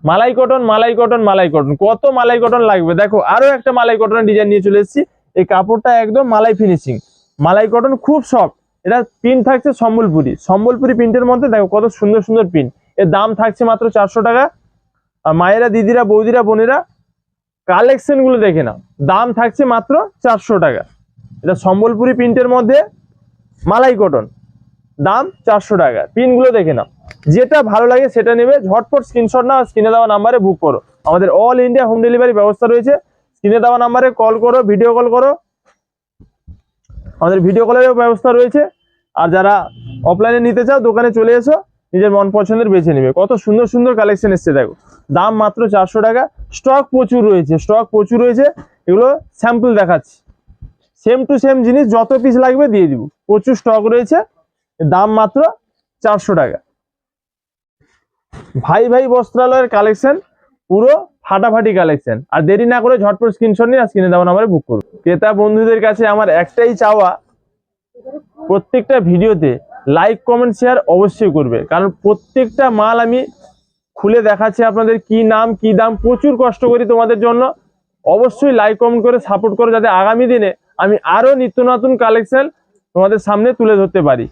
মালাই cotton, মালাই cotton, মালাই cotton, কত মালাই cotton লাগবে। দেখো আরো একটা মালাই কটনের ডিজাইন নিয়ে চলে এসেছি। এই কাপড়টা একদম মালাই ফিনিশিং, মালাই কটন, খুব সফট। এটা প্রিন্ট থাকছে সম্বলপুরি, সম্বলপুরি প্রিন্টের মধ্যে দেখো কত সুন্দর সুন্দর প্রিন্ট। এর দাম থাকছে মাত্র 400 টাকা। আর মায়েরা, দিদিরা, বৌদিরা, বোনেরা কালেকশন গুলো দেখে নাও, দাম থাকছে মাত্র 400 টাকা। এটা সম্বলপুরি প্রিন্টের মধ্যে মালাই কটন, দাম 400 টাকা। পিনগুলো দেখে নাও, যেটা ভালো লাগে সেটা নেবে। ঝটপট স্ক্রিনশট নাও, স্ক্রিনে দেওয়া নাম্বারে বুক করো। আমাদের অল ইন্ডিয়া হোম ডেলিভারি ব্যবস্থা রয়েছে। স্ক্রিনে দেওয়া নাম্বারে কল করো, ভিডিও কল করো, আমাদের ভিডিও কলের ব্যবস্থা রয়েছে। আর যারা অফলাইনে নিতে চাও দোকানে চলে এসো, নিজের মন পছন্দের বেছে নেবে। কত সুন্দর সুন্দর কালেকশন এসছে দেখো, দাম মাত্র 400 টাকা। স্টক প্রচুর রয়েছে, স্টক প্রচুর রয়েছে। এগুলো স্যাম্পল দেখাচ্ছি, সেম টু সেম জিনিস, যত পিস লাগবে দিয়ে দিব। প্রচুর স্টক রয়েছে, দাম মাত্র 400 টাকা। ভাই ভাই বস্ত্রালয়ের কালেকশন পুরো ফাটাফাটি কালেকশন। আর দেরি না করে ঝটপট স্ক্রিনশট নিয়ে স্ক্রিনে দেওয়া নাম্বারে বুক করুন। ক্রেতা বন্ধুদের কাছে আমার একটাই চাওয়া, প্রত্যেকটা ভিডিওতে লাইক কমেন্ট শেয়ার অবশ্যই করবে, কারণ প্রত্যেকটা মাল আমি খুলে দেখাচ্ছি আপনাদের কি নাম কি দাম। প্রচুর কষ্ট করি তোমাদের জন্য। অবশ্যই লাইক কমেন্ট করে সাপোর্ট করো, যাতে আগামী দিনে আমি আরো নিত্য নতুন কালেকশন তোমাদের সামনে তুলে ধরতে পারি।